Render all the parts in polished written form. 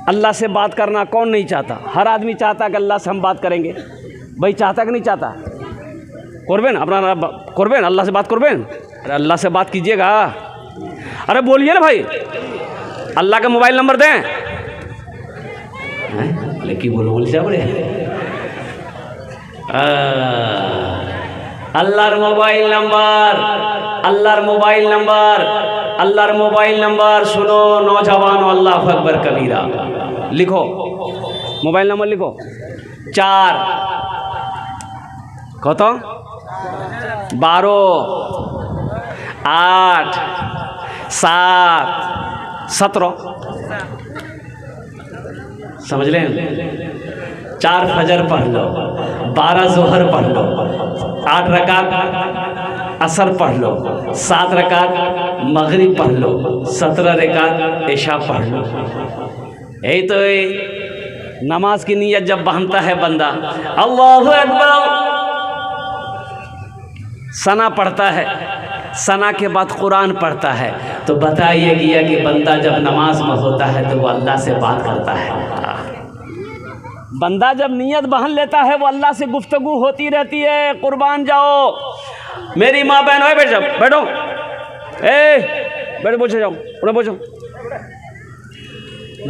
अल्लाह से बात करना कौन नहीं चाहता? हर आदमी चाहता कि अल्लाह से हम बात करेंगे। भाई चाहता कि नहीं चाहता? करबेन अपना करबेन, अल्लाह से बात करबेन। अरे अल्लाह से बात कीजिएगा। अरे बोलिए ना भाई, अल्लाह का मोबाइल नंबर दें। लेकिन बोलो बोल बड़े अल्लाहर मोबाइल नंबर, अल्लाहर मोबाइल नंबर, अल्लाहर मोबाइल नंबर सुनो नौजवानों, अल्लाह अकबर कबीरा। लिखो मोबाइल नंबर, लिखो 4 कत 12 8 7 17 समझ लें। 4 फजर पढ़ लो, 12 जोहर पढ़ लो, 8 रकात असर पढ़ लो, 7 रकात मगरिब पढ़ लो, 17 रकात इशा पढ़ लो। यही तो है नमाज की नीयत जब बांधता है बंदा, अल्लाहु अकबर सना पढ़ता है, सना के बाद कुरान पढ़ता है, तो बताइए कि बंदा जब नमाज में होता है तो वो अल्लाह से बात करता है। बंदा जब नियत बहन लेता है वो अल्लाह से गुफ्तगू होती रहती है। कुर्बान जाओ मेरी माँ बहन, बैठ जाओ, बैठो, बैठो, पूछे जाओ, उन्हें पूछो।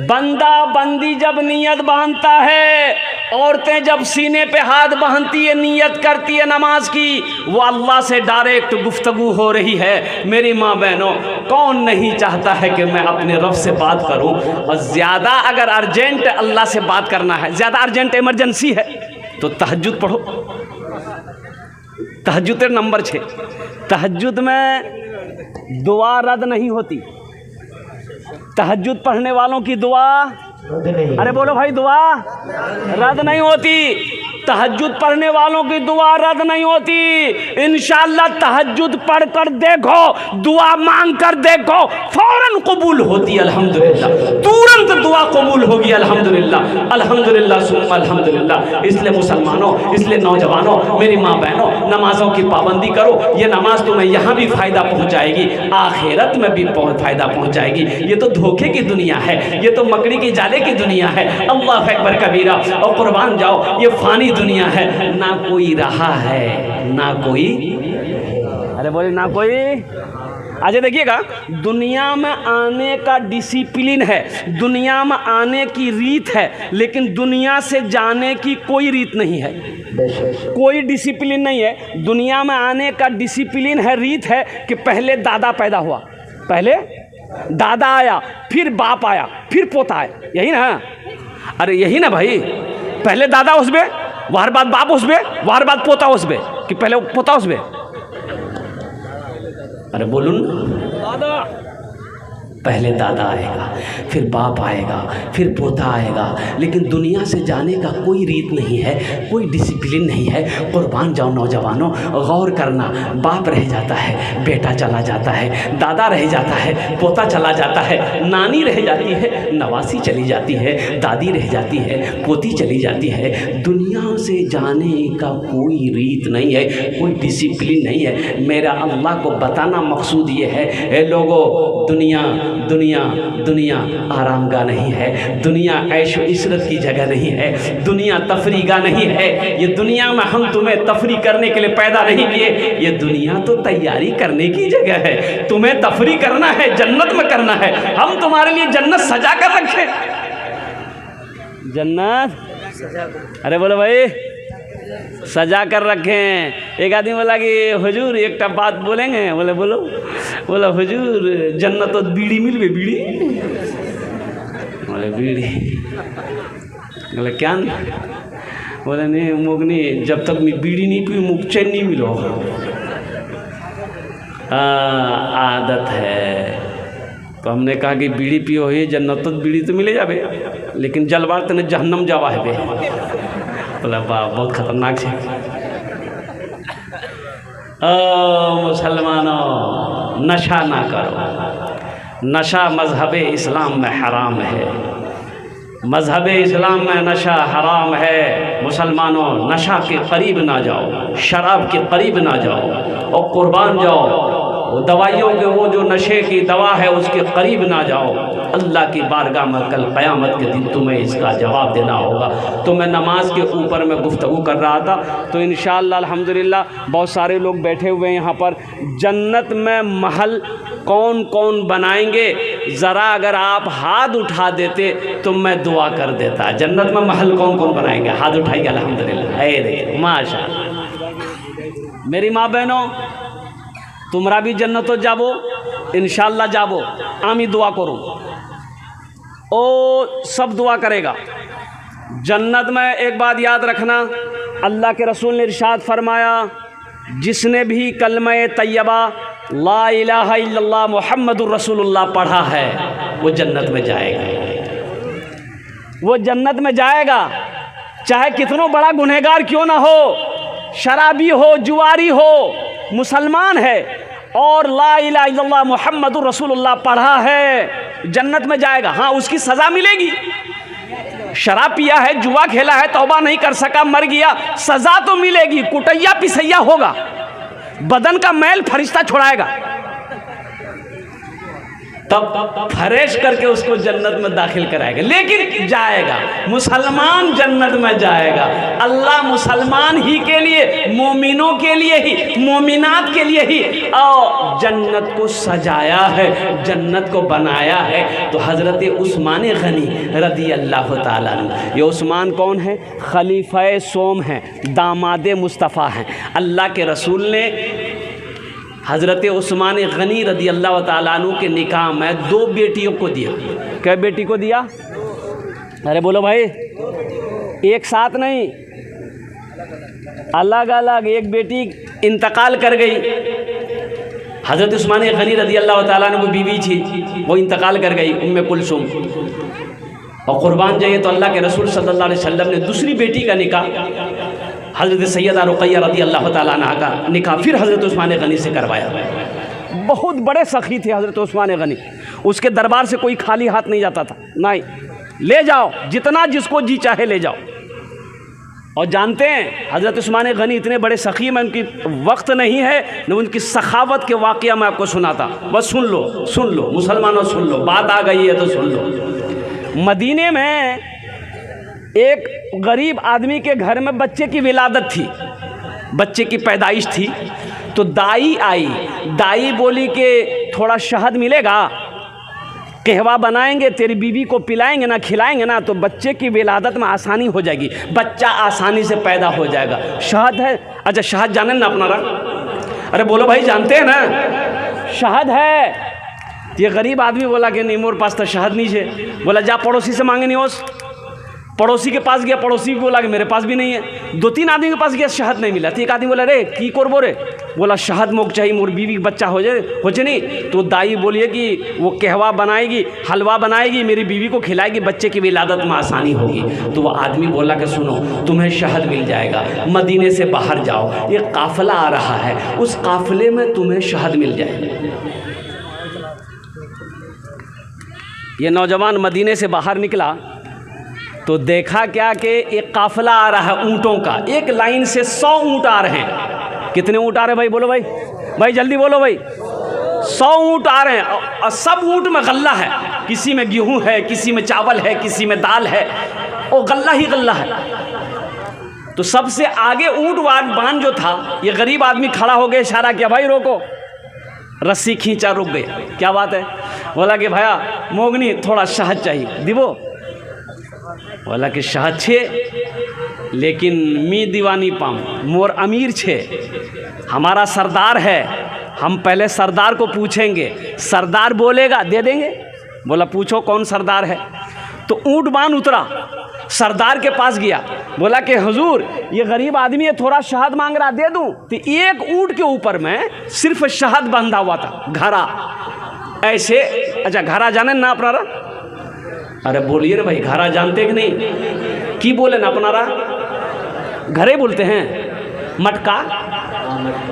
बंदा बंदी जब नियत बांधता है, औरतें जब सीने पे हाथ बांधती है, नियत करती है नमाज की, वो अल्लाह से डायरेक्ट गुफ्तगू हो रही है। मेरी माँ बहनों, कौन नहीं चाहता है कि मैं अपने रब से बात करूं? और ज़्यादा अगर अर्जेंट अल्लाह से बात करना है, ज़्यादा अर्जेंट इमरजेंसी है, तो तहज्जुद पढ़ो। तहज्जुद नंबर 6। तहज्जुद में दुआ रद्द नहीं होती। तहज्जुद पढ़ने वालों की दुआ, अरे बोलो भाई, दुआ रद्द नहीं होती। तहज्जुद पढ़ने वालों की दुआ रद्द नहीं होती। इंशाअल्लाह तहज्जुद पढ़ कर देखो, दुआ मांग कर देखो, फौरन कबूल होती। अल्हम्दुलिल्लाह, तुरंत दुआ कबूल होगी। अल्हम्दुलिल्लाह, अल्हम्दुलिल्लाह सुम्मा अल्हम्दुलिल्लाह। इसलिए मुसलमानों, इसलिए नौजवानों, मेरी माँ बहनों, नमाजों की पाबंदी करो। ये नमाज तुम्हें यहाँ भी फ़ायदा पहुँचाएगी, आखिरत में भी फ़ायदा पहुँचाएगी। ये तो धोखे की दुनिया है, ये तो मकड़ी की जाले की दुनिया है। अल्लाह अकबर कबीरा। और कुर्बान जाओ, ये फ़ानी दुनिया है, ना कोई रहा है, ना कोई, अरे बोले ना कोई। आज देखिएगा, दुनिया में आने का डिसिप्लिन है, दुनिया में आने की रीत है, लेकिन दुनिया से जाने की कोई रीत नहीं है, कोई डिसिप्लिन नहीं है। दुनिया में आने का डिसिप्लिन है, रीत है कि पहले दादा पैदा हुआ, पहले दादा आया, फिर बाप आया, फिर पोता आया, यही ना? अरे यही ना भाई, पहले दादा उसमें, वार बाद बाप उसमें, वार बाद पोता उसमें, कि पहले पोता उसमें? अरे बोलूं, दादा, पहले दादा आएगा, फिर बाप आएगा, फिर पोता आएगा, लेकिन दुनिया से जाने का कोई रीत नहीं है, कोई डिसिप्लिन नहीं है। कुर्बान जाओ नौजवानों, गौर करना। बाप रह जाता है, बेटा चला जाता है, दादा रह जाता है, पोता चला जाता है, नानी रह जाती है, नवासी चली जाती है, दादी रह जाती है, पोती चली जाती है। दुनिया से जाने का कोई रीत नहीं है, कोई डिसिप्लिन नहीं है। मेरा अल्लाह को बताना मकसूद ये है, लोगों, दुनिया दुनिया दुनिया आरामगाह नहीं है, दुनिया ऐश व इशरत की जगह नहीं है, दुनिया तफरीगा नहीं है। ये दुनिया में हम तुम्हें तफरी करने के लिए पैदा नहीं किए, ये दुनिया तो तैयारी करने की जगह है। तुम्हें तफरी करना है, जन्नत में करना है। हम तुम्हारे लिए जन्नत सजा कर रखे, जन्नत, अरे बोलो भाई, सजा कर रखें। एक आदमी बोला कि हुजूर एक बात बोलेंगे? बोले बोलो। बोला हुजूर जन्नत तो बीड़ी मिलबे, बीड़ी? बोले बीड़ी? बोले क्या? बोले नहीं मुगनी, जब तक मैं बीड़ी नहीं पी मुझ चैन नहीं मिलो। आदत है। तो हमने कहा कि बीड़ी पियो ही जन्नत, तो बीड़ी तो मिले जाबे, लेकिन जलवार तने जहन्नम जावा है। बोला वाह, बहुत खतरनाक है। मुसलमानों, नशा ना करो। नशा मज़हब इस्लाम में हराम है, मज़हब इस्लाम में नशा हराम है। मुसलमानों, नशा के करीब ना जाओ, शराब के करीब ना जाओ। और कुर्बान जाओ, वो दवाइयों के वो जो नशे की दवा है उसके करीब ना जाओ। अल्लाह की बारगाह में कल क़यामत के दिन तुम्हें इसका जवाब देना होगा। तो मैं नमाज के ऊपर मैं गुफ्तगू कर रहा था, तो इंशाअल्लाह अल्हम्दुलिल्लाह बहुत सारे लोग बैठे हुए हैं यहाँ पर। जन्नत में महल कौन कौन बनाएंगे, ज़रा अगर आप हाथ उठा देते तो मैं दुआ कर देता। जन्नत में महल कौन कौन बनाएंगे, हाथ उठाइए अल्हम्दुलिल्लाह। देखिए माशाअल्लाह। मेरी माँ बहनों, तुमरा भी जन्नतो जाबो इंशाअल्लाह जाबो। आमी दुआ करो, ओ सब दुआ करेगा। जन्नत में एक बात याद रखना, अल्लाह के रसूल ने इरशाद फरमाया, जिसने भी कलमा तैयबा ला इलाहा इल्लल्लाह मुहम्मदुर रसूलुल्लाह पढ़ा है वो जन्नत में जाएगा। वो जन्नत में जाएगा, चाहे कितनों बड़ा गुनहगार क्यों ना हो, शराबी हो, जुआरी हो, मुसलमान है और ला इलाहा इल्लल्लाह मुहम्मदुर रसूलुल्लाह पढ़ा है, जन्नत में जाएगा। हाँ, उसकी सज़ा मिलेगी। शराब पिया है, जुआ खेला है, तौबा नहीं कर सका, मर गया, सज़ा तो मिलेगी, कुटैया पिसैया होगा, बदन का मैल फरिश्ता छुड़ाएगा, तब फ्रेश करके उसको जन्नत में दाखिल कराएगा। लेकिन जाएगा, मुसलमान जन्नत में जाएगा। अल्लाह मुसलमान ही के लिए, मोमिनों के लिए ही, मोमिनात के लिए ही और जन्नत को सजाया है, जन्नत को बनाया है। तो हज़रत उस्मान गनी रदी अल्लाह ताला अन्हु, ये उस्मान कौन है? खलीफा सोम हैं, दामाद मुस्तफ़ा हैं। अल्लाह के रसूल ने हज़रत उस्मान गनी रदी अल्लाह ताला अन्हु के निकाह में 2 बेटियों को दिया। क्या बेटी को दिया? अरे बोलो भाई, एक साथ नहीं, अलग अलग। एक बेटी इंतकाल कर गई, हज़रत उस्मान गनी रदी अल्लाह ताला अन्हु की बीवी थी, वो इंतकाल कर गई, उम्मे कुलसुम। और कुर्बान जाइए तो अल्लाह के रसूल सल्लल्लाहु अलैहि वसल्लम ने दूसरी बेटी का निकाह हज़रत सैयदा रुक़ैया रदी अल्लाह ताला अन्हा का निकाह फिर हज़रत उस्मान गनी से करवाया। बहुत बड़े सखी थे हज़रत उस्मान गनी, उसके दरबार से कोई खाली हाथ नहीं जाता था। नहीं, ले जाओ जितना जिसको जी चाहे ले जाओ। और जानते हैं हज़रत उस्मान गनी इतने बड़े सखी, में उनकी वक्त नहीं है न उनकी सखावत के वाक़या मैं आपको सुनाता, बस सुन लो मुसलमानों, सुन लो, बात आ गई है तो सुन लो। मदीने में एक गरीब आदमी के घर में बच्चे की विलादत थी, बच्चे की पैदाइश थी। तो दाई आई, दाई बोली कि थोड़ा शहद मिलेगा, कहवा बनाएंगे, तेरी बीवी को पिलाएंगे ना, खिलाएंगे ना, तो बच्चे की विलादत में आसानी हो जाएगी, बच्चा आसानी से पैदा हो जाएगा। शहद है? अच्छा, शहद जाने ना अपना रंग? अरे बोलो भाई, जानते हैं ना शहद है? ये गरीब आदमी बोला कि नहीं, मोर पास तो शहद नहीं है। बोला जा पड़ोसी से मांगे नहीं होस। पड़ोसी के पास गया, पड़ोसी भी बोला कि मेरे पास भी नहीं है। 2-3 आदमी के पास गया, शहद नहीं मिला। तो एक आदमी बोला, रे की करबो रे? बोला शहद मोक चाहिए, मोर बीवी बच्चा हो जाए नहीं। तो दाई बोलिए कि वो कहवा बनाएगी, हलवा बनाएगी, मेरी बीवी को खिलाएगी, बच्चे की विलादत में आसानी होगी। तो वो आदमी बोला कि सुनो, तुम्हें शहद मिल जाएगा, मदीने से बाहर जाओ, एक काफ़िला आ रहा है, उस काफ़िले में तुम्हें शहद मिल जाएगा। ये नौजवान मदीने से बाहर निकला तो देखा क्या कि एक काफ़िला आ रहा है ऊँटों का, एक लाइन से 100 ऊँट आ रहे हैं। कितने ऊँट आ रहे हैं भाई? बोलो भाई जल्दी बोलो भाई। 100 ऊँट आ रहे हैं और सब ऊँट में गल्ला है, किसी में गेहूँ है, किसी में चावल है, किसी में दाल है, और गल्ला ही गल्ला है। तो सबसे आगे ऊँट बांध जो था, ये गरीब आदमी खड़ा हो गया, इशारा किया, भाई रोको। रस्सी खींचा, रुक गए। क्या बात है? बोला कि भैया मोगनी थोड़ा शहद चाहिए, दिवो। बोला कि शहद छे, लेकिन मी दीवानी पाऊँ, मोर अमीर छे, हमारा सरदार है, हम पहले सरदार को पूछेंगे, सरदार बोलेगा दे देंगे। बोला पूछो कौन सरदार है? तो ऊँट बांध उतरा, सरदार के पास गया, बोला कि हुजूर ये गरीब आदमी है, थोड़ा शहद मांग रहा, दे दूं? तो एक ऊँट के ऊपर में सिर्फ शहद बंधा हुआ था, घड़ा ऐसे। अच्छा, घड़ा जाने ना अपनारा? अरे बोलिए रे भाई, घड़ा जानते कि नहीं? की बोले ना अपनारा? घरे बोलते हैं,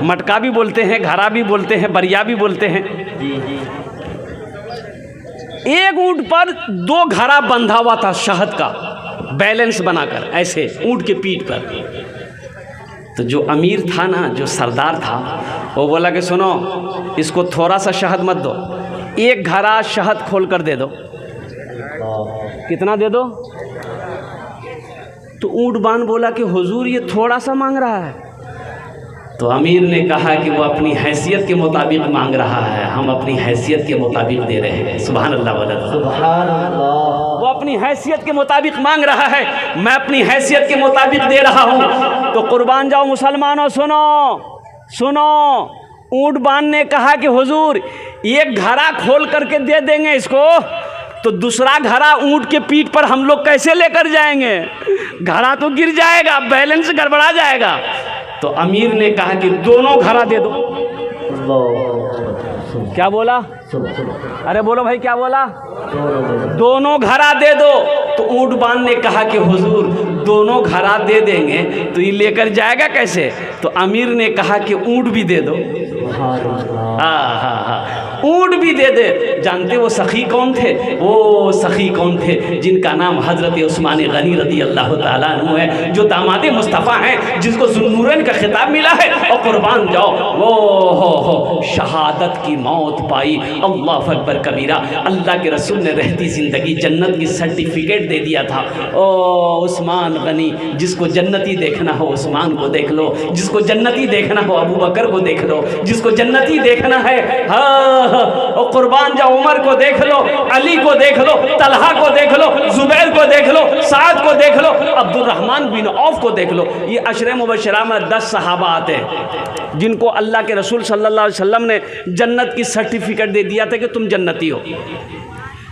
मटका भी बोलते हैं, घड़ा भी बोलते हैं, बरिया भी बोलते हैं। एक ऊँट पर 2 घड़ा बंधा हुआ था शहद का, बैलेंस बनाकर ऐसे ऊँट के पीठ पर। तो जो अमीर था ना, जो सरदार था, वो बोला कि सुनो, इसको थोड़ा सा शहद मत दो, एक घड़ा शहद खोल कर दे दो। कितना दे दो? तो ऊँटबान बोला कि हुजूर ये थोड़ा सा मांग रहा है। तो अमीर ने कहा कि वो अपनी हैसियत के मुताबिक मांग रहा है, हम अपनी हैसियत के मुताबिक दे रहे हैं। सुभान अल्लाह वाला, सुभान अल्लाह। वो अपनी हैसियत के मुताबिक मांग रहा है, मैं अपनी हैसियत के मुताबिक दे रहा हूँ। तो कुर्बान जाओ मुसलमानों, सुनो सुनो, ऊँटबान ने कहा कि हुजूर एक घड़ा खोल करके दे देंगे इसको, तो दूसरा घड़ा ऊँट के पीठ पर हम लोग कैसे लेकर जाएंगे? घड़ा तो गिर जाएगा, बैलेंस गड़बड़ा जाएगा। तो अमीर ने कहा कि दोनों घड़ा दे दो। क्या बोला? अरे बोलो भाई, क्या बोला? दोनों घड़ा दे दो। तो ऊँटबान ने कहा कि हुजूर दोनों घड़ा दे देंगे तो ये लेकर जाएगा कैसे? तो अमीर ने कहा कि ऊँट भी दे दो। ऊँट भी दे दे। जानते वो सखी कौन थे? वो सखी कौन थे? जिनका नाम हज़रत उस्मान गनी रज़ी अल्लाह ताला अन्हु है, जो दामाद मुस्तफ़ा हैं, जिसको ज़ुन्नूरैन का खिताब मिला है। और कुर्बान जाओ, वो हो शहादत की मौत पाई। अल्लाह अकबर कबीरा। अल्लाह के रसूल ने रहती ज़िंदगी जन्नत की सर्टिफिकेट दे दिया था। ओ उस्मान गनी, जिसको जन्नती देखना हो उस्मान को देख लो, जिसको जन्नती देखना हो अबू बकर को देख लो, जिसको जन्नती देखना है हाँ, और कुर्बान जाओ उमर को देख लो, अली को देख लो, तलहा को देख लो, जुबैर को देख लो, साद को देख लो, अब्दुर्रहमान बिन औफ को देख लो। ये अशरे मुबशरा में 10 सहाबा आते हैं जिनको अल्लाह के रसूल सल्लल्लाहु अलैहि वसल्लम ने जन्नत की सर्टिफिकेट दे दिया था कि तुम जन्नती हो।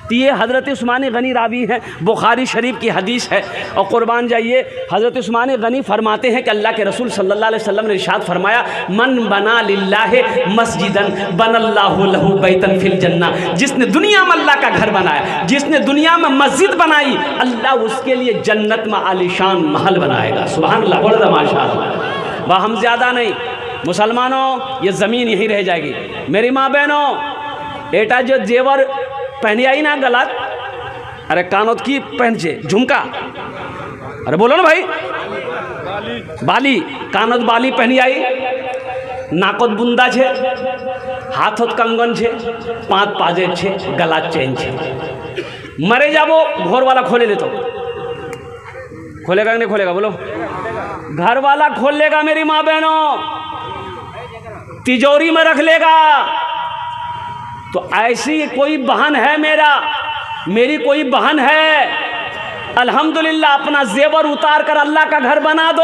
तो ये हज़रत उस्मान गनी रावी हैं, बुखारी शरीफ की हदीस है। और कुर्बान जाइए, हज़रत उस्मान गनी फरमाते हैं कि अल्लाह के रसूल सल्लल्लाहु अलैहि वसल्लम ने इरशाद फरमाया, मन बना लिल्लाहि मस्जिदन बनल्लाहु लहू बैतन फिल जन्ना। जिसने दुनिया में अल्लाह का घर बनाया, जिसने दुनिया में मस्जिद बनाई, अल्लाह उसके लिए जन्नत में आलीशान महल बनाएगा। सुभान अल्लाह, बोल दो माशाअल्लाह। वह हम ज़्यादा नहीं मुसलमानों, ये ज़मीन यहीं रह जाएगी। मेरी माँ बहनों, बेटा जो जेवर पहनी आई ना गलत, अरे कानोत की पहन छे झुमका, अरे बोलो ना भाई, बाली कानोत बाली पहनी आई, नाकोत बुंदा छे, हाथोत कंगन छे, पाँच पाजे छे, गलात चेन छे। मरे जाबो घर वाला खोले ले, तो खोलेगा कि नहीं खोलेगा? बोलो। घर वाला खोल लेगा मेरी माँ बहनों, तिजोरी में रख लेगा। तो ऐसी कोई बहन है मेरी कोई बहन है, अल्हम्दुलिल्लाह अपना जेवर उतार कर अल्लाह का घर बना दो।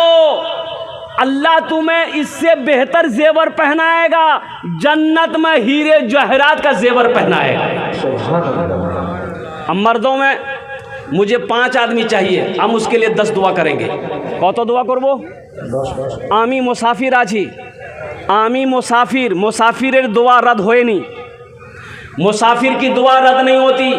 अल्लाह तुम्हें इससे बेहतर जेवर पहनाएगा, जन्नत में हीरे जवाहरात का जेवर पहनाएगा। अब मर्दों में मुझे 5 आदमी चाहिए, हम उसके लिए 10 दुआ करेंगे। कत दुआ करबो? आमी मुसाफिर आछी, आमी मुसाफिर, मुसाफिर दुआ रद्द होए नहीं, मुसाफिर की दुआ रद्द नहीं होती।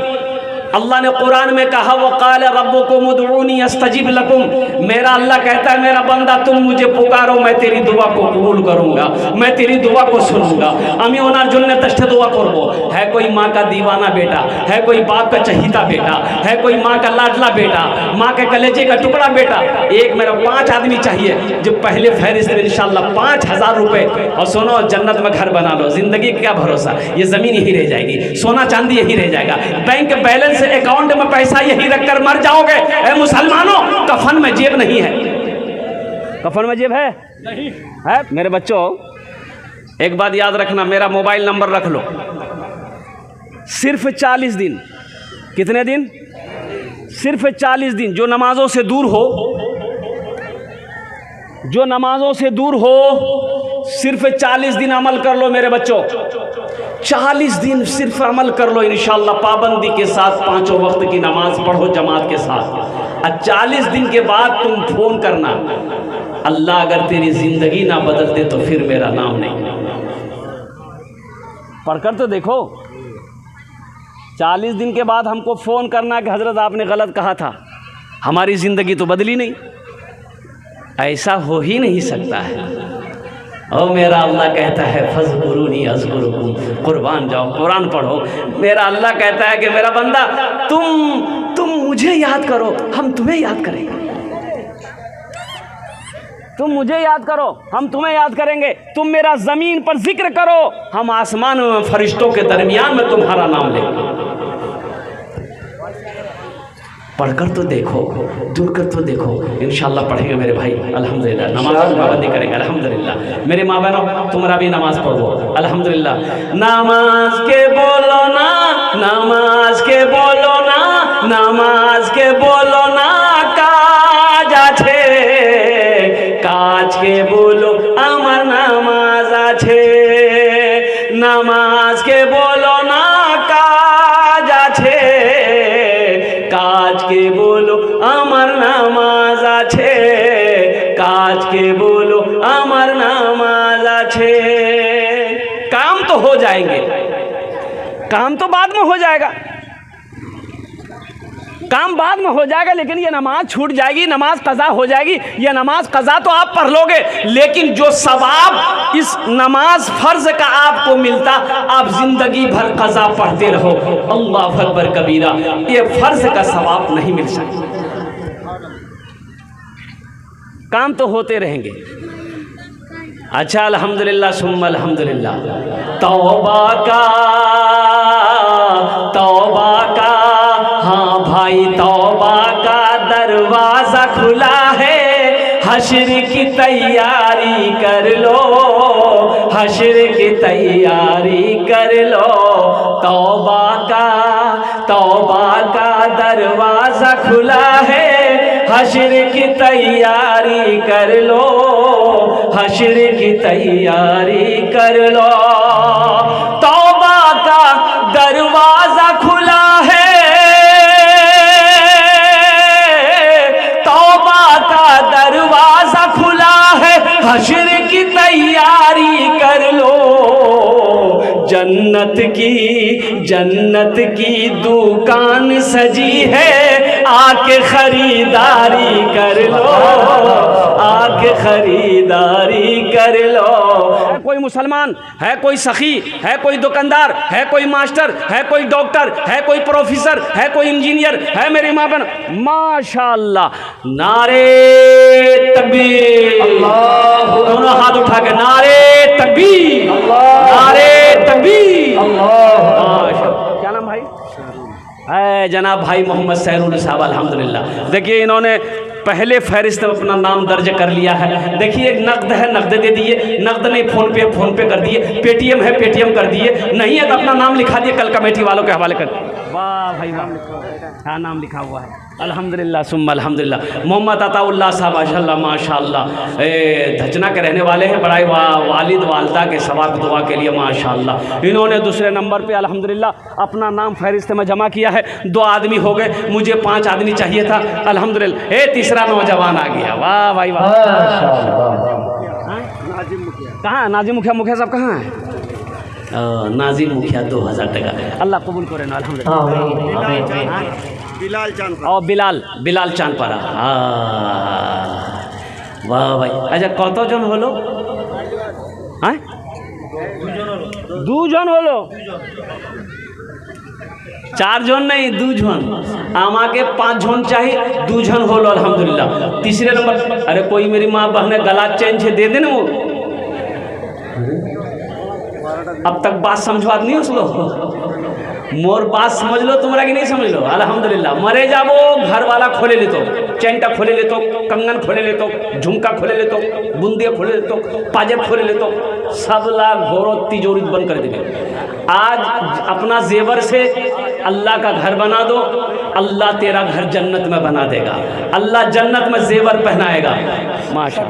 अल्लाह ने कुरान में कहा, वक़ाल रब्बुकुम उदऊनी अस्तजिब लकुम। मेरा अल्लाह कहता है, मेरा बंदा तुम मुझे पुकारो, मैं तेरी दुआ को कबूल करूँगा, मैं तेरी दुआ को सुनूंगा। अमी ओनार जुलने तष्टे दुआ करबो। है कोई माँ का दीवाना बेटा, है कोई बाप का चहीता बेटा, है कोई माँ का लाडला बेटा, माँ के कलेजे का टुकड़ा बेटा। एक मेरा 5 आदमी चाहिए जो पहले फहरिस्त में इंशाअल्लाह 5000 रुपये। और सुनो, जन्नत में घर बना लो, जिंदगी का क्या भरोसा, ये ज़मीन यही रह जाएगी, सोना चांदी यही रह जाएगा, बैंक बैलेंस अकाउंट में पैसा यही रखकर मर जाओगे। ए मुसलमानों, कफन में जेब नहीं है, कफन में जेब है नहीं है। मेरे बच्चों, एक बात याद रखना, मेरा मोबाइल नंबर रख लो। सिर्फ 40 दिन, कितने दिन? सिर्फ 40 दिन। जो नमाजों से दूर हो, जो नमाजों से दूर हो, सिर्फ 40 दिन अमल कर लो मेरे बच्चों। 40 दिन सिर्फ अमल कर लो इंशाअल्लाह, पाबंदी के साथ 5 वक्त की नमाज पढ़ो जमात के साथ। और 40 दिन के बाद तुम फ़ोन करना, अल्लाह अगर तेरी ज़िंदगी ना बदल दे तो फिर मेरा नाम नहीं। पढ़कर तो देखो। 40 दिन के बाद हमको फ़ोन करना कि हज़रत आपने गलत कहा था, हमारी ज़िंदगी तो बदली नहीं। ऐसा हो ही नहीं सकता है। और मेरा अल्लाह कहता है, फज़कुरूनी अज़कुरुकुम। कुर्बान जाओ, कुरान पढ़ो। मेरा अल्लाह कहता है कि मेरा बंदा तुम मुझे याद करो, हम तुम्हें याद करेंगे। तुम मुझे याद करो, हम तुम्हें याद करेंगे। तुम मेरा ज़मीन पर जिक्र करो, हम आसमान में फरिश्तों के दरमियान में तुम्हारा नाम लेंगे। पढ़कर तो देखो, दूर कर तो देखो, इंशाल्लाह पढ़ेंगे मेरे भाई अल्हम्दुलिल्लाह। नमाज की पाबंदी करेंगे अल्हम्दुलिल्लाह। मेरे माँ बहनों, तुम्हारा भी नमाज पढ़ो अल्हम्दुलिल्लाह। नमाज के बोलो ना, नमाज के बोलो ना, नमाज के बोलो ना, काज आछे, काज के बोलो আমার নামাজ আছে। নামাজ के बोलो ना, काज আছে, काज के बोलो আমার নামাজ আছে, काज के बोलो আমার নামাজ আছে। काम तो हो जाएंगे, काम तो बाद में हो जाएगा, काम बाद में हो जाएगा, लेकिन ये नमाज छूट जाएगी, नमाज कज़ा हो जाएगी। ये नमाज कज़ा तो आप पढ़ लोगे, लेकिन जो सवाब इस नमाज फ़र्ज का आपको मिलता, आप ज़िंदगी भर कज़ा पढ़ते रहो, अल्लाह अकबर कबीरा, ये फ़र्ज का सवाब नहीं मिल सकता। काम तो होते रहेंगे। अच्छा, अल्हम्दुलिल्लाह सुम्मा अल्हम्दुलिल्लाह। तौबा का, तौबा का, हाँ भाई तौबा का दरवाज़ा खुला है, हश्र की तैयारी कर लो, हश्र की तैयारी कर लो। तौबा का, तौबा का दरवाज़ा खुला है, हश्र की तैयारी कर लो, हश्र की तैयारी कर लो। तौबा का दरवाज़ा खुला है, तौबा का दरवाज़ा खुला है, हश्र की तैयारी कर लो। जन्नत की दुकान सजी है, आके खरीदारी कर लो, आके खरीदारी कर लो। है कोई मुसलमान, है कोई सखी, है कोई दुकानदार, है कोई मास्टर, है कोई डॉक्टर, है कोई प्रोफेसर, है कोई इंजीनियर, है मेरी माँ बहन, माशाअल्लाह। नारे तकबीर, दोनों हाथ उठा के नारे तकबीर, नारे तकबीर, अल्लाह। क्या नाम भाई? है जनाब भाई मोहम्मद सहरुल साहब अल्हम्दुलिल्लाह। देखिए इन्होंने पहले फहरिस्त में अपना नाम दर्ज कर लिया है। देखिए नकद है, नकद दे दिए, नकद नहीं फ़ोन पे कर दिए, पेटीएम है पेटीएम कर दिए, नहीं है तो अपना नाम लिखा दिए, कल कमेटी वालों के हवाले कर। वाह भाई, नाम लिखा, हाँ नाम लिखा हुआ है अल्हम्दुलिल्लाह सुम्मा अल्हम्दुलिल्लाह। मोहम्मद अताउल्लाह साहब माशाअल्लाह माशाअल्लाह धचना के रहने वाले हैं, बड़ाई वालिद वालदा के सवाब दुआ के लिए माशाअल्लाह। इन्होंने दूसरे नंबर पे अल्हम्दुलिल्लाह अपना नाम फहरिस्त में जमा किया है। 2 आदमी हो गए, मुझे 5 आदमी चाहिए था अल्हम्दुलिल्लाह। तीसरा नौजवान आ गया, वाह भाई वाह। कहाँ नाजिम मुखिया, मुखिया साहब कहाँ है? नाजिम मुखिया 2000 टका, अल्लाह कबूल करे ना अल्हम्दुलिल्लाह। बिलाल चांद और बिलाल चांद पारा, वाह भाई। अच्छा कत जन हलो? हाँ 2 জন হলো, 4 জন नहीं 2 জন, আমাকে 5 জন चाहिए, 2 জন হলো अल्हम्दुलिल्लाह। तीसरे नंबर, अरे कोई मेरी माँ बहने गला चेंज है दे देना वो। अब तक बात समझवा नहीं उसलो, मोर बात समझ लो तुम्हारा कि नहीं समझ लो अल्हम्दुलिल्लाह। मरे जाबो घर वाला खोले ले तो, चैनटा खोले ले तो, कंगन खोले ले तो, झुमका खोले ले तो, बूंदिया खोले ले तो, पाजेब खोले ले तो, सब लाख घोरो तिजोरी बंद कर देंगे। आज अपना जेवर से अल्लाह का घर बना दो, अल्लाह तेरा घर जन्नत में बना देगा, अल्लाह जन्नत में जेवर पहनाएगा। माशा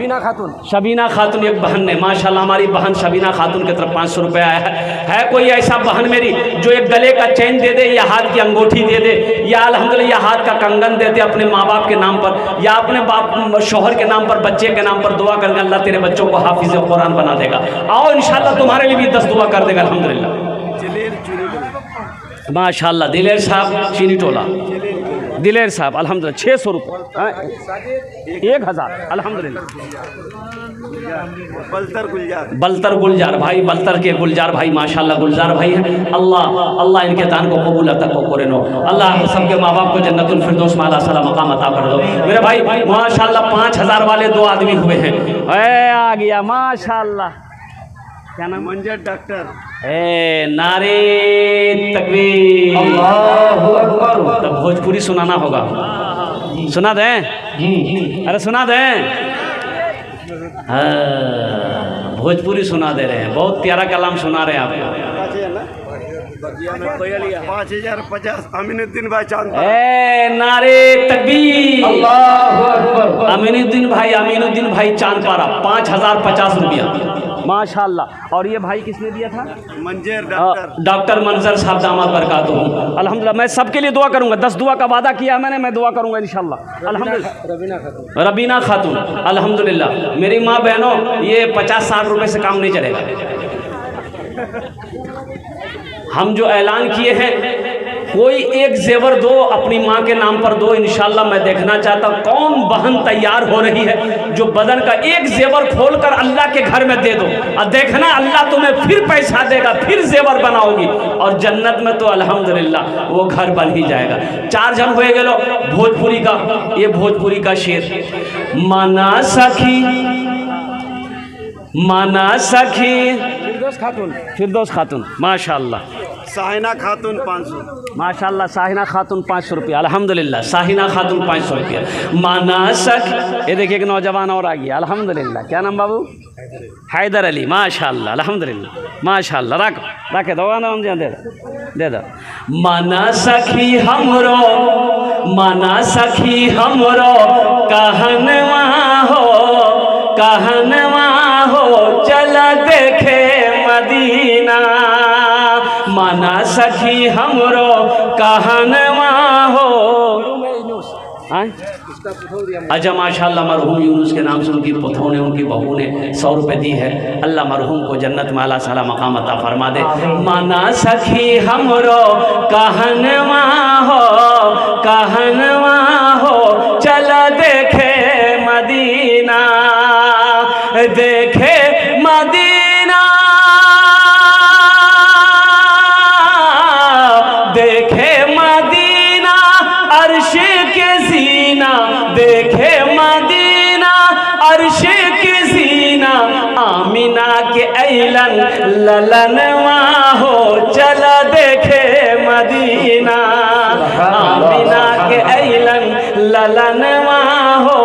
शबीना खातून एक बहन ने माशाल्लाह, हमारी बहन शबीना खातून की तरफ 500 रुपये आया है कोई ऐसा बहन मेरी जो एक गले का चैन दे दे, या हाथ की अंगूठी दे दे, या अल्हम्दुलिल्लाह या हाथ का कंगन दे दे अपने माँ बाप के नाम पर, या अपने बाप शौहर के नाम पर, बच्चे के नाम पर दुआ करके अल्लाह तेरे बच्चों को हाफिज़ कुरान बना देगा। आओ इंशाल्लाह तुम्हारे लिए भी 10 दुआ कर देगा अल्हम्दुलिल्लाह। माशाल्लाह दिलेर साहब चीनी टोला, दिलेर साहब अल्हम्दुलिल्लाह 600 रुपये, 1000 अल्हम्दुलिल्लाह। बलतर गुलजार भाई, बलतर के गुलजार भाई माशाल्लाह गुलजार भाई हैं। अल्लाह इनके दान को कबूल अता को करे नो, अल्लाह सबके माँ बाप को जन्नतुल फिरदौस में आला सला मकाम अता कर दो। मेरे भाई माशाल्लाह 5000 वाले 2 आदमी हुए हैं, आ गया माशाल्लाह। क्या नाम? मंजर डॉक्टर। नारे तकबीर, अल्लाहु अकबर। तो भोजपुरी सुनाना होगा, सुना दें? अरे सुना दें। हाँ, भोजपुरी सुना दे रहे हैं, बहुत प्यारा कलाम सुना रहे हैं आपको। 5050 अमीनुद्दीन भाई चांद। नारे तकबीर, अल्लाहु अकबर। अमीनुद्दीन भाई चांद पारा 5050 रुपया माशाल्लाह। और ये भाई किसने दिया था? मंजर डॉक्टर, डॉक्टर मंजर साहब दामाद बरकातहू। अल्हम्दुलिल्लाह, मैं सबके लिए दुआ करूंगा। 10 दुआ का वादा किया मैंने, मैं दुआ करूंगा इंशाल्लाह। अल्हम्दुलिल्लाह। रबीना खातून, अल्हम्दुलिल्लाह। मेरी माँ बहनों, ये 50-60 रुपए से काम नहीं चलेगा। हम जो ऐलान किए हैं, कोई एक जेवर दो, अपनी माँ के नाम पर दो। इंशाल्लाह मैं देखना चाहता हूँ कौन बहन तैयार हो रही है जो बदन का एक जेवर खोलकर अल्लाह के घर में दे दो, और देखना अल्लाह तुम्हें फिर पैसा देगा, फिर जेवर बनाओगी, और जन्नत में तो अल्हम्दुलिल्लाह वो घर बन ही जाएगा। 4 जन हुए गेलो। भोजपुरी का, ये भोजपुरी का शेर। माना सखी फिरदौस खातून माशाल्लाह। साहिना खातून 500 माशाल्लाह। साहिना खातून 500 रुपया, अल्हम्दुलिल्लाह। साहिना खातून 500 रुपया। माना सखी, ये देखिए एक नौजवान और आ गया, अल्हम्दुलिल्लाह। क्या नाम बाबू? हैदर अली, माशाल्लाह, अल्हम्दुलिल्लाह, माशाल्लाह। रखे दो नाम दे दो। माना सखी हमरो कहनवा हो चल देखे मदीना। माना सखी हमरो कहनवा हो। अच्छा माशाल्लाह, मरहूम यूनुस के नाम से उनकी पुतों ने, उनकी बहू ने 100 रुपये दी है। अल्लाह मरहूम को जन्नत में आला साला मकाम अता फरमा दे। माना सखी हमरो कहनवा हो चल देखे मदीना। देखे मदीना, देखे मदीना अर्श के सीना। देखे मदीना अर्श के सीना। आमिना के ऐलन ललनवा हो चल देखे मदीना। आमिना के ऐलन ललनवा हो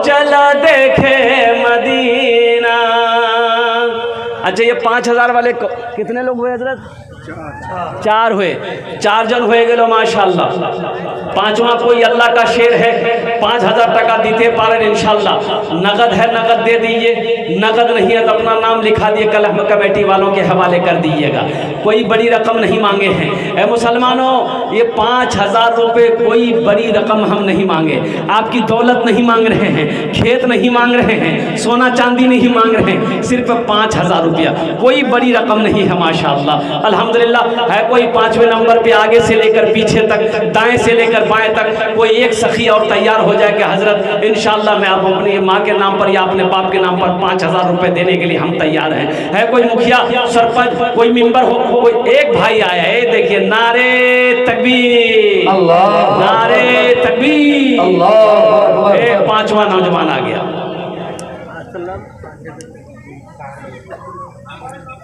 चल देखे मदीना। अच्छा, ये 5000 वाले कितने लोग हुए हजरत? 4 हुए। 4 जन हुए गेलो माशाल्लाह। 5वां कोई अल्लाह का शेर है, 5000 टका दीते पारे इंशाल्लाह। नगद है, नगद दे दीजिए। नगद नहीं है तो अपना नाम लिखा दिए, कल हम कमेटी वालों के हवाले कर दीजिएगा। कोई बड़ी रकम नहीं मांगे हैं। ए मुसलमानों, ये 5000 रुपये कोई बड़ी रकम हम नहीं मांगे। आपकी दौलत नहीं मांग रहे हैं, खेत नहीं मांग रहे हैं, सोना चांदी नहीं मांग रहे हैं, सिर्फ 5000 रुपया। कोई बड़ी रकम नहीं है माशाल्लाह। अल्हम्दुलिल्लाह। है कोई 5वें नंबर पे आगे से लेकर पीछे तक, दाएं से लेकर बाएं तक, कोई एक सखी और तैयार हो जाए कि हजरत इंशाल्लाह मैं आप अपनी माँ के नाम पर या अपने बाप के नाम पर 5000 रुपये देने के लिए हम तैयार हैं। है कोई मुखिया, सरपंच, कोई मेंबर हो, कोई एक भाई आया है, देखिए नारे तकबीर, नारे तकबीर, 5वां नौजवान आ गया।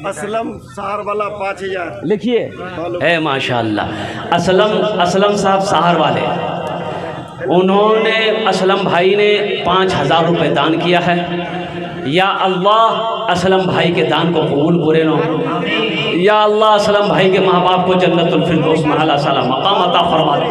असलम सहार वाला 5000 लिखिए। है माशाल्लाह। असलम साहब सहार वाले, उन्होंने, असलम भाई ने 5000 रुपये दान किया है। या अल्लाह असलम भाई के दान को कबूल करे नो। या अल्लाह असलम भाई के माँ बाप को जन्नतुल फिरदौस में आला साला मकाम अता फरमा दे।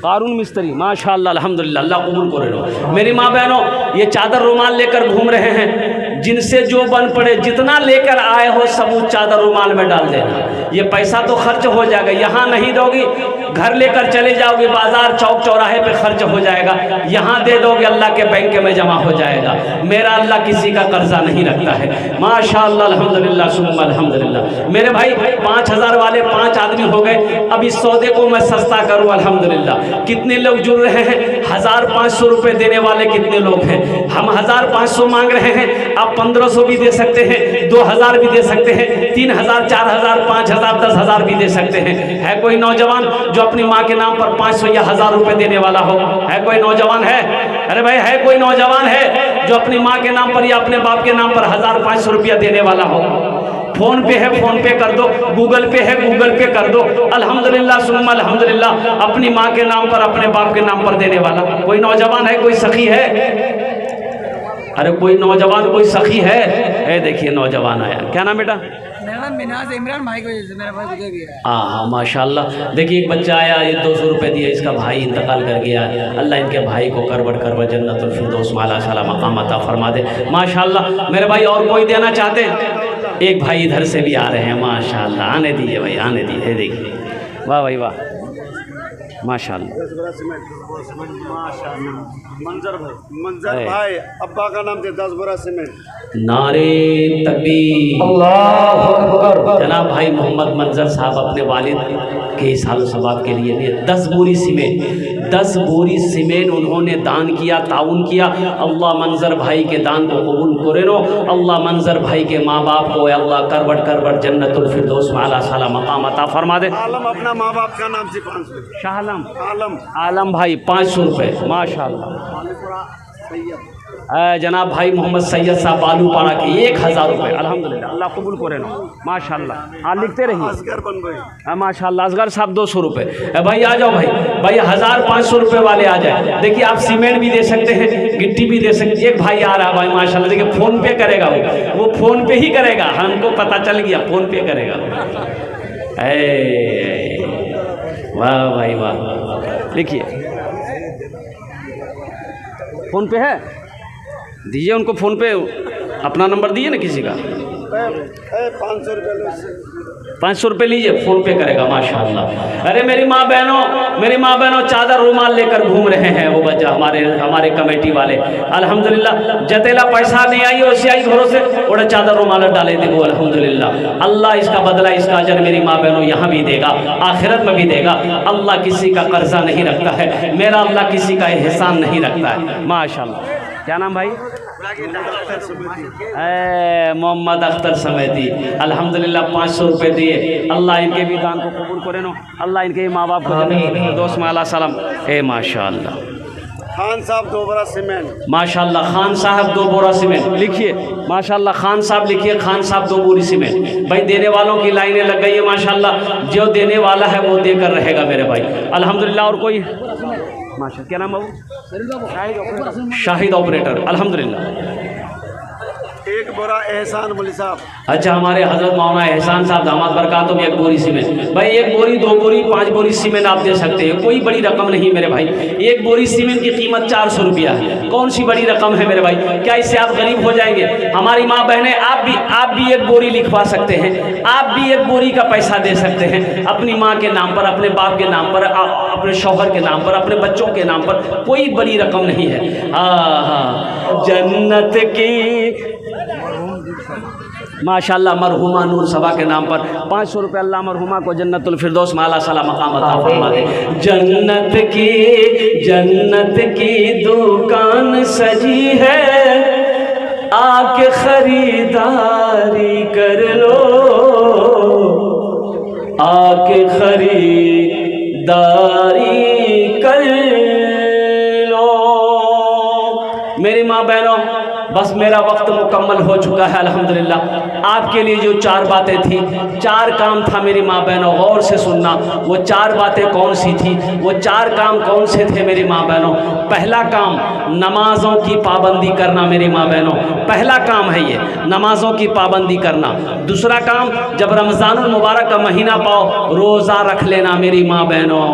कारून मिस्त्री माशाल्लाह, अल्हम्दुलिल्लाह, अल्लाह कबूल करे लो। मेरी माँ बहनों, ये चादर रुमाल लेकर घूम रहे हैं, जिनसे जो बन पड़े, जितना लेकर आए हो सब उस चादर रुमाल में डाल देना। ये पैसा तो खर्च हो जाएगा, यहाँ नहीं दोगी, घर लेकर चले जाओगे, बाजार चौक चौराहे पे खर्च हो जाएगा। यहाँ दे दोगे, अल्लाह के बैंक में जमा हो जाएगा। मेरा अल्लाह किसी का कर्जा नहीं रखता है। माशाअल्लाह, अल्हम्दुलिल्लाह, सुम्मा अल्हम्दुलिल्लाह। मेरे भाई 5000 वाले 5 आदमी आदमी हो गए, अब इस सौदे को मैं सस्ता करूं अल्हम्दुलिल्लाह। कितने लोग जुड़ रहे हैं, 1500 रुपये देने वाले कितने लोग हैं। हम 1500 मांग रहे हैं, आप 1500 भी दे सकते हैं, 2000 भी दे सकते हैं, 3000, 4000, 5000, 10,000 भी दे सकते हैं। है कोई नौजवान जो अपनी माँ के नाम पर 500 या 1000 रुपये देने वाला हो? है कोई नौजवान है? अरे भाई, है कोई नौजवान है जो अपनी माँ के नाम पर या अपने बाप के नाम पर 1500 रुपया देने वाला हो? फोन पे है, फोन पे कर दो, गूगल पे है, गूगल पे कर दो। अल्हम्दुलिल्लाह सुम्मा अल्हम्दुलिल्लाह, अपनी माँ के नाम पर, अपने बाप के नाम पर देने वाला कोई नौजवान है, कोई सखी है? अरे कोई नौजवान, कोई सखी है? देखिए नौजवान आया। क्या नाम बेटा? मेरा नाम मिनाज इमरान भाई को, मेरा भाई मुझे भी है। हाँ माशाल्लाह। देखिए एक बच्चा आया, ये 200 रुपये दिया, इसका भाई इंतकाल कर गया। अल्लाह इनके भाई को करबट जन्नतुल फिरदौस माला शाला मकाम अता फरमा दे माशाल्लाह। मेरे भाई और कोई देना चाहते हैं? एक भाई इधर से भी आ रहे हैं माशाल्लाह, आने दीजिए भाई, आने दीजिए। देखिए वाह भाई वाह, माशाल्लाह। मंजर भाई अब्बा का नाम थे 10 बोरा सीमेंट। नारे तकबीर, जनाब भाई मोहम्मद मंजर साहब अपने वालिद के इसाल सवाब के लिए 10 बोरी सीमेंट, 10 बोरी सीमेंट उन्होंने दान किया, ताउन किया। अल्लाह मंजर भाई के दान को कबूल करे नो। अल्लाह मंजर भाई के माँ बाप को अल्लाह करबट जन्नतुल फिरदौस माला साला मकाम अता फरमा दे। आलम अपना माँ बाप का नाम से 500। शाह आलम, आलम आलम भाई 500 रुपये माशाल्लाह। जनाब भाई मोहम्मद सैयद साहब बालूपाड़ा के 1000 रुपये अल्हम्दुलिल्लाह, अल्लाह कबूल करे ना माशाल्लाह। हाँ लिखते रहिए। असगर बन गए माशाल्लाह। असगर साहब 200 रुपये। भाई आ जाओ भाई 1500 रुपये वाले आ जाए। देखिए आप सीमेंट भी दे सकते हैं, गिट्टी भी दे सकते हैं। एक भाई आ रहा है भाई माशाल्लाह, देखिए फ़ोन पे करेगा, वो फ़ोन पे ही करेगा, हमको पता चल गया फ़ोन पे करेगा। वाह भाई वाह। लिखिए फ़ोन पे है, दीजिए उनको फ़ोन पे अपना नंबर दिए ना किसी का। 500 रुपये 500 रुपये लीजिए, फ़ोन पे करेगा माशाल्लाह। अरे मेरी माँ बहनों चादर रुमाल लेकर घूम रहे हैं वो बच्चा, हमारे कमेटी वाले अल्हम्दुलिल्लाह। जतेला पैसा नहीं आई वैसे आई घरों से ओड़ा चादर रुमाल डाले देखो अल्हम्दुलिल्लाह। अल्लाह इसका बदला, इसका अजर मेरी माँ बहनों यहाँ भी देगा, आखिरत में भी देगा। अल्लाह किसी का कर्जा नहीं रखता है, मेरा अल्लाह किसी का एहसान नहीं रखता है माशाल्लाह। क्या नाम भाई? मोहम्मद अख्तर समेती अल्हम्दुलिल्लाह 500 रुपये दिए। अल्लाह इनके भी दान को कबूल करे नो। अल्लाह इनके माँ बाप को दोस्त माला सलाम। माशाल्लाह। खान साहब 2 बोरा सीमेंट माशाल्लाह। खान साहब 2 बोरा सीमेंट लिखिए माशाल्लाह। खान साहब लिखिए, खान साहब 2 बोरी सीमेंट। भाई देने वालों की लाइनें लग गई है माशाल्लाह। जो देने वाला है वो देकर रहेगा मेरे भाई अल्हम्दुलिल्लाह। और कोई माशा, क्या नाम है? शाहिद ऑपरेटर अल्हम्दुलिल्लाह। 1 बोरा एहसान मौली साहब। अच्छा, हमारे हजरत मौलाना एहसान साहब दामाद बरकातुहू में 1 बोरी सीमेंट। भाई 1 बोरी, 2 बोरी, 5 बोरी सीमेंट आप दे सकते हैं, कोई बड़ी रकम नहीं मेरे भाई। 1 बोरी सीमेंट की कीमत 400 रुपया है, कौन सी बड़ी रकम है मेरे भाई? क्या इससे आप गरीब हो जाएंगे? हमारी माँ बहनें, आप भी 1 बोरी लिखवा सकते हैं, आप भी 1 बोरी का पैसा दे सकते हैं अपनी माँ के नाम पर, अपने बाप के नाम पर, अपने शौहर के नाम पर, अपने बच्चों के नाम पर। कोई बड़ी रकम नहीं है। हाँ जन्नत की माशाल्लाह मरहुमा नूर सबा के नाम पर 500 रुपये। अल्लाह मरहुमा को जन्नतुल फिरदौस माला साला मकाम अता फरमा दे। जन्नत की दुकान सजी है, आके खरीदारी कर लो, आके खरीदारी कर लो। मेरी माँ बहनों, बस मेरा वक्त मुकम्मल हो चुका है अल्हम्दुलिल्लाह। आपके लिए जो 4 बातें थी, 4 काम था मेरी माँ बहनों, गौर से सुनना। वो 4 बातें कौन सी थी? वो 4 काम कौन से थे मेरी माँ बहनों? पहला काम नमाज़ों की पाबंदी करना मेरी माँ बहनों, पहला काम है ये, नमाज़ों की पाबंदी करना। दूसरा काम, जब रमज़ानुल मुबारक का महीना पाओ, रोज़ा रख लेना मेरी माँ बहनों,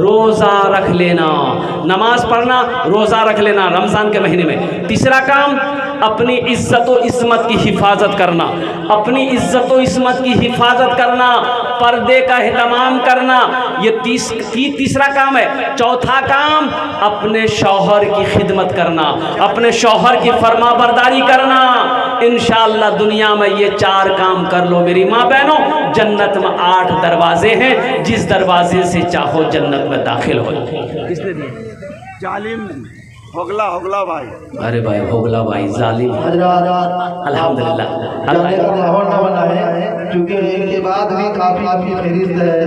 रोज़ा रख लेना, नमाज पढ़ना, रोज़ा रख लेना रमज़ान के महीने में। तीसरा काम, अपनी इज्जत व इस्मत की हिफाजत करना, अपनी इज्जत व इस्मत की हिफाजत करना, पर्दे का एहतमाम करना, ये तीसरा काम है। चौथा काम, अपने शौहर की खिदमत करना, अपने शौहर की फरमाबरदारी करना। इंशाअल्लाह दुनिया में ये 4 काम कर लो मेरी माँ बहनों, जन्नत में 8 दरवाजे हैं, जिस दरवाजे से चाहो जन्नत में दाखिल हो। किसने दिया? जालिम होगला भाई। अरे भाई होगला भाई जालिम, अल्हम्दुलिल्लाह। क्योंकि इनके बाद भी काफी फहरिस्त है।